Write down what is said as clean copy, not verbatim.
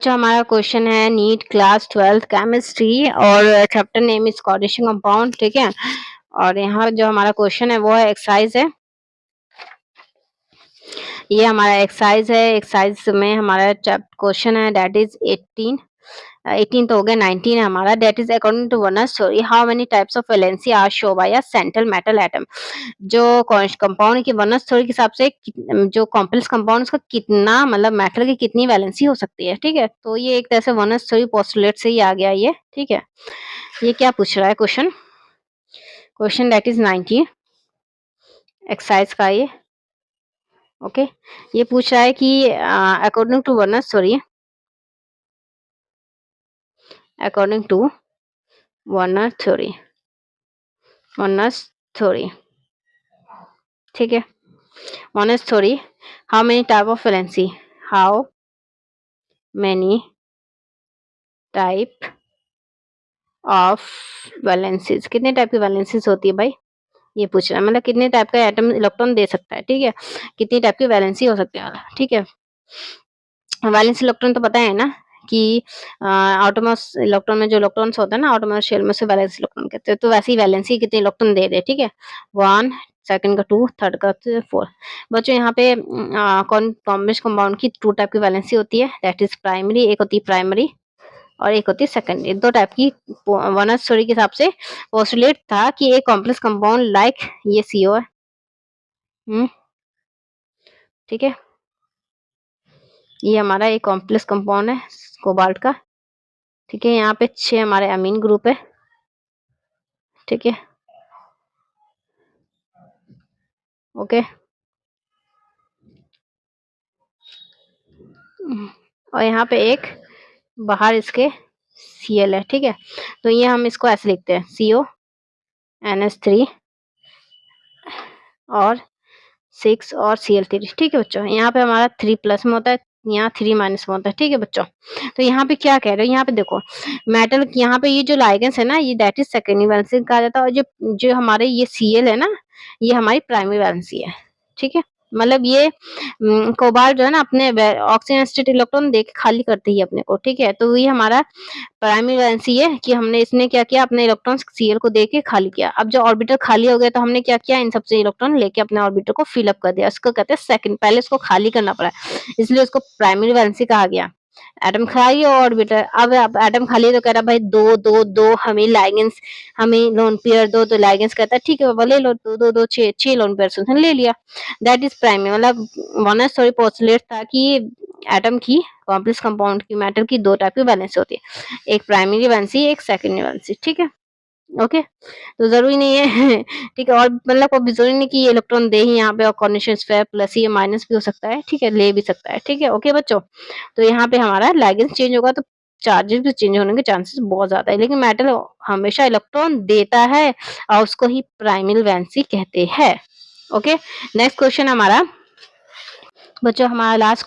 जो हमारा क्वेश्चन है नीट क्लास 12th केमिस्ट्री और chapter name is coordination compound, ठीक है। और यहाँ जो हमारा क्वेश्चन है वो है एक्सरसाइज है, ये हमारा एक्सरसाइज है। एक्सरसाइज में हमारा क्वेश्चन है दैट इज 18 तो हो गया, 19 है हमारा। That is according to Werner's theory how many types of valency are show by a central metal atom. जो कंपाउंड की वर्नर्स थ्योरी के हिसाब से जो कॉम्प्लेक्स कंपाउंड उसका कितना मतलब मेटल की कितनी वैलेंसी हो सकती है, ठीक है। तो ये एक तरह से वर्नर्स थ्योरी पोस्टुलेट से ही आ गया ये, ठीक है। ये क्या पूछ रहा है question, question that is 19 exercise का ये, ओके। ये पूछ रहा है कि according to Werner's theory, according to Werner theory, Werner's theory, ठीक है। Werner's theory how many type of valency, how many type of valencies, कितने टाइप की वैलेंसीज होती है भाई, ये पूछ रहा है। मतलब कितने टाइप का एटम इलेक्ट्रॉन दे सकता है, ठीक है। कितनी टाइप की वैलेंसी हो सकती है, ठीक है। वैलेंस इलेक्ट्रॉन तो पता है ना कि आउटरमोस्ट इलेक्ट्रॉन में जो इलेक्ट्रॉन्स होता है ना, आउटरमोस्ट शेल में से वैलेंस इलेक्ट्रॉन कहते हैं। तो वैसी वैलेंसी कितने इलेक्ट्रॉन दे रहे, ठीक है। 1, सेकंड का 2, थर्ड का 4। बच्चों यहाँ पे कॉम्प्लेक्स कंपाउंड की 2 टाइप की वैलेंसी होती है, दैट इज प्राइमरी, एक होती है प्राइमरी और एक होती है सेकेंडरी। 2 टाइप की वर्नर्स थ्योरी के हिसाब से पोस्टुलेट था कि एक कॉम्प्लेक्स कंपाउंड लाइक ये CO है, ठीक है। ये हमारा एक कॉम्प्लेक्स कंपाउंड है कोबाल्ट का, ठीक है। यहाँ पे 6 हमारे अमीन ग्रुप है, ठीक है, ओके। और यहाँ पे एक बाहर इसके Cl है, ठीक है। तो ये हम इसको ऐसे लिखते हैं CO NH3 और 6 और Cl3, ठीक है बच्चों। यहाँ पे हमारा 3 प्लस में होता है, यहाँ 3 माइनस में होता है, ठीक है बच्चों। तो यहाँ पे क्या कह रहे हो, यहाँ पे देखो मेटल, यहाँ पे ये जो लाइगेंस है ना, ये दैट इज सेकेंडरी वैलेंसी कहा जाता है। और जो जो हमारे ये Cl है ना, ये हमारी प्राइमरी वैलेंसी है, ठीक है। मतलब ये कोबाल्ट जो है ना अपने ऑक्सीजन स्टेट इलेक्ट्रॉन देके खाली करती है अपने को, ठीक है। तो ये हमारा प्राइमरी वैलेंसी है कि हमने इसने क्या किया, अपने इलेक्ट्रॉन्स Cl को देके खाली किया। अब जो ऑर्बिटल खाली हो गया तो हमने क्या किया, इन सबसे इलेक्ट्रॉन लेके अपने ऑर्बिटल को फिल अप कर दिया। इसको कहते हैं सेकंड, पहले इसको खाली करना पड़ा, इसलिए उसको प्राइमरी वैलेंसी कहा गया। एटम खाली और ऑर्बिटल, अब एटम खाली तो कह रहा भाई दो दो दो हमें लाइगेंस, हमें लोन पेयर दो, तो लाइगेंस कहता है ठीक है बाबा ले लो, दो दो दो 6 लोन पेयर उसने ले लिया। That is primary. मतलब वर्नर्स थ्योरी पोस्टुलेट था कि एटम की कॉम्प्लेक्स कंपाउंड की मेटल की 2 टाइप की वैलेंसी होती है, एक प्राइमरी वैलेंसी, एक सेकेंडरी वैलेंसी, ठीक है, ओके। तो जरूरी नहीं है ठीक है। और मतलब कोई जरूरी नहीं कि ये इलेक्ट्रॉन दे ही यहाँ पे, और कॉर्डिनेशन स्क्वायर प्लस ही माइनस भी हो सकता है, ठीक है, ले भी सकता है, ठीक है, ओके बच्चों। तो यहाँ पे हमारा लाइगेंस चेंज होगा तो चार्जेस भी चेंज होने के चांसेस बहुत ज्यादा है, लेकिन मेटल हमेशा इलेक्ट्रॉन देता है और उसको ही प्राइमरी वैलेंसी कहते हैं, ओके। नेक्स्ट क्वेश्चन हमारा बच्चों, हमारा लास्ट